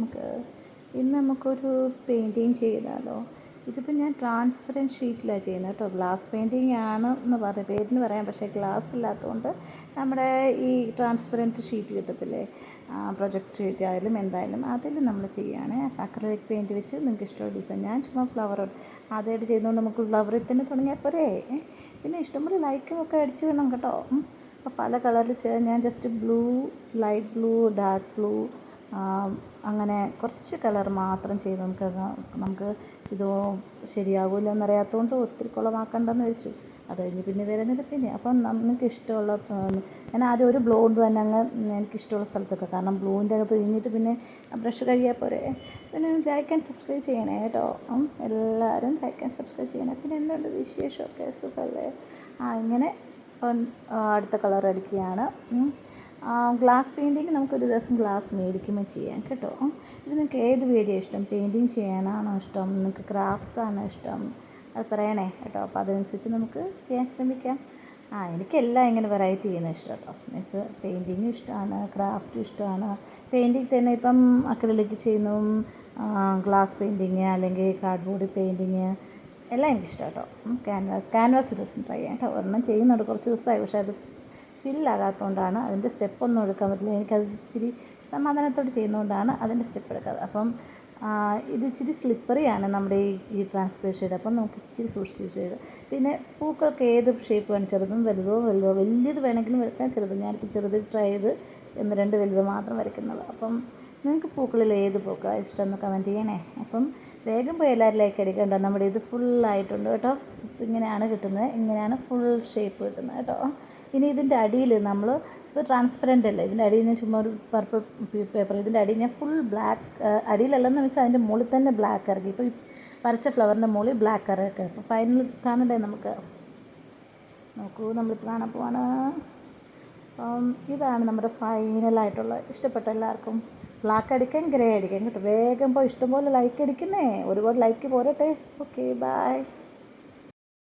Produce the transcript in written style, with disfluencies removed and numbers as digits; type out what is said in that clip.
നമുക്ക് ഇന്ന് നമുക്കൊരു പെയിൻറ്റിങ് ചെയ്താലോ. ഇതിപ്പോൾ ഞാൻ ട്രാൻസ്പെറൻറ്റ് ഷീറ്റിലാണ് ചെയ്യുന്നത് കേട്ടോ. ഗ്ലാസ് പെയിൻറ്റിങ് ആണ് എന്ന് പേരിന് പറയാം, പക്ഷേ ഗ്ലാസ് ഇല്ലാത്തതുകൊണ്ട് നമ്മുടെ ഈ ട്രാൻസ്പെറൻറ്റ് ഷീറ്റ് കിട്ടത്തില്ലേ, പ്രൊജക്റ്റ് ഷീറ്റ് ആയാലും എന്തായാലും അതിൽ നമ്മൾ ചെയ്യുകയാണ്. അക്രിലിക് പെയിൻറ്റ് വെച്ച് നിങ്ങൾക്ക് ഇഷ്ടമുള്ള ഡിസൈൻ. ഞാൻ ചുമ്മാ ഫ്ലവർ ആദ്യമായിട്ട് ചെയ്യുന്നതുകൊണ്ട് നമുക്ക് ഫ്ലവറിൽ തന്നെ തുടങ്ങിയാൽ പോരേ. പിന്നെ ഇഷ്ടംപോലെ ലൈക്കും ഒക്കെ അടിച്ചു വേണം കേട്ടോ. അപ്പോൾ പല കളറിൽ ഞാൻ just blue, light blue, dark blue, അങ്ങനെ കുറച്ച് കളർ മാത്രം ചെയ്ത് നമുക്ക് ഇത് ശരിയാകില്ല എന്നറിയാത്തതുകൊണ്ട് ഒത്തിരി കുളമാക്കണ്ടെന്ന് വെച്ചു. അത് കഴിഞ്ഞ് പിന്നെ വരുന്നില്ല. പിന്നെ അപ്പം നമുക്ക് ഇഷ്ടമുള്ള ഞാൻ ആദ്യം ഒരു ബ്ലൂ കൊണ്ട് തന്നെ എനിക്കിഷ്ടമുള്ള സ്ഥലത്തൊക്കെ, കാരണം ബ്ലൂവിൻ്റെ അകത്ത് കഴിഞ്ഞിട്ട് പിന്നെ ബ്രഷ് കഴിയാൽ പോരെ. പിന്നെ ലൈക്ക് ആൻഡ് സബ്സ്ക്രൈബ് ചെയ്യണേ കേട്ടോ. എല്ലാവരും ലൈക്ക് ആൻഡ് സബ്സ്ക്രൈബ് ചെയ്യണേ. പിന്നെ എന്തുകൊണ്ട് വിശേഷമൊക്കെ സുഖമല്ലേ? ഇങ്ങനെ അടുത്ത കളർ അടിക്കുകയാണ്. ഗ്ലാസ് പെയിൻറ്റിങ് നമുക്കൊരു ദിവസം ഗ്ലാസ് മേടിക്കുമ്പോൾ ചെയ്യാം കേട്ടോ. ഇത് നിങ്ങൾക്ക് ഏത് വീഡിയോ ഇഷ്ടം? പെയിൻറ്റിങ് ചെയ്യാനാണോ ഇഷ്ടം? നിങ്ങൾക്ക് ക്രാഫ്റ്റ്സ് ആണോ ഇഷ്ടം? അത് പറയണേ കേട്ടോ. അപ്പോൾ അതനുസരിച്ച് നമുക്ക് ചെയ്യാൻ ശ്രമിക്കാം. എനിക്കെല്ലാം ഇങ്ങനെ വെറൈറ്റി ചെയ്യുന്നത് ഇഷ്ടം കേട്ടോ. മീൻസ് പെയിൻറ്റിങ്ങും ഇഷ്ടമാണ്, ക്രാഫ്റ്റും ഇഷ്ടമാണ്. പെയിൻറ്റിങ് തന്നെ ഇപ്പം അക്രിലിക് ചെയ്യുന്നതും, ഗ്ലാസ് പെയിൻറ്റിങ് അല്ലെങ്കിൽ കാർഡ്ബോർഡ് പെയിൻറ്റിങ് എല്ലാം എനിക്കിഷ്ടം കേട്ടോ. ക്യാൻവാസ് ഒരു ദിവസം ട്രൈ ചെയ്യാം കേട്ടോ. ഒരെണ്ണം ചെയ്യുന്നുണ്ട്, കുറച്ച് ദിവസമായി, പക്ഷേ അത് ഫില്ലാകാത്തതുകൊണ്ടാണ്, അതിൻ്റെ സ്റ്റെപ്പൊന്നും എടുക്കാൻ പറ്റില്ല. എനിക്കത് ഇച്ചിരി സമാധാനത്തോട് ചെയ്യുന്നതുകൊണ്ടാണ് അതിൻ്റെ സ്റ്റെപ്പ് എടുക്കാതെ. അപ്പം ഇത് ഇച്ചിരി സ്ലിപ്പറിയാണ് നമ്മുടെ ഈ ട്രാൻസ്പെറൻറ്റ് ഷീറ്റ്. അപ്പം നമുക്ക് ഇച്ചിരി സൂക്ഷിച്ച് ചെയ്ത്. പിന്നെ പൂക്കൾക്ക് ഏത് ഷേപ്പ് വേണം, ചെറുതും വലുതോ വലിയത് വേണമെങ്കിലും വരയ്ക്കാം, ചെറുത് ഞാനിപ്പോൾ ചെറുത് ട്രൈ ചെയ്ത് 1-2 വലുത് മാത്രം വരയ്ക്കുന്നുള്ളൂ. അപ്പം നിങ്ങൾക്ക് പൂക്കളിൽ ഏത് പൂക്കളാണ് ഇഷ്ടം എന്ന് കമൻറ്റ് ചെയ്യണേ. അപ്പം വേഗം പോയി എല്ലാവരും ലൈക്ക് അടിക്കണ്ടോ. നമ്മുടെ ഇത് ഫുള്ളായിട്ടുണ്ട് കേട്ടോ. ഇങ്ങനെയാണ് കിട്ടുന്നത്, ഇങ്ങനെയാണ് ഫുൾ ഷേപ്പ് കിട്ടുന്നത് കേട്ടോ. ഇനി ഇതിൻ്റെ അടിയിൽ നമ്മൾ ഇപ്പോൾ ട്രാൻസ്പെറൻ്റ് അല്ലേ, ഇതിൻ്റെ അടിയിൽ ഞാൻ ചുമ്മാ ഒരു പർപ്പിൾ പേപ്പർ, ഇതിൻ്റെ അടിയിൽ ഞാൻ ഫുൾ ബ്ലാക്ക്, അടിയിലല്ലെന്ന് വെച്ചാൽ അതിൻ്റെ മുകളിൽ തന്നെ ബ്ലാക്ക് ഇറക്കി. ഇപ്പോൾ ഈ വരച്ച ഫ്ലവറിൻ്റെ മുകളിൽ ബ്ലാക്ക് ഇറക്കി. അപ്പോൾ ഫൈനൽ കാണണ്ടേ നമുക്ക്. നോക്കൂ, നമ്മളിപ്പോൾ കാണാൻ പോവാണ്. ഇതാണ് നമ്മുടെ ഫൈനലായിട്ടുള്ള. ഇഷ്ടപ്പെട്ട എല്ലാവർക്കും ബ്ലാക്ക് അടിക്കാൻ, ഗ്രേ അടിക്കാൻ കേട്ടോ. വേഗം പോയി ഇഷ്ടംപോലെ ലൈക്ക് അടിക്കുന്നേ. ഒരുപാട് ലൈക്ക് പോരട്ടെ. Okay, by.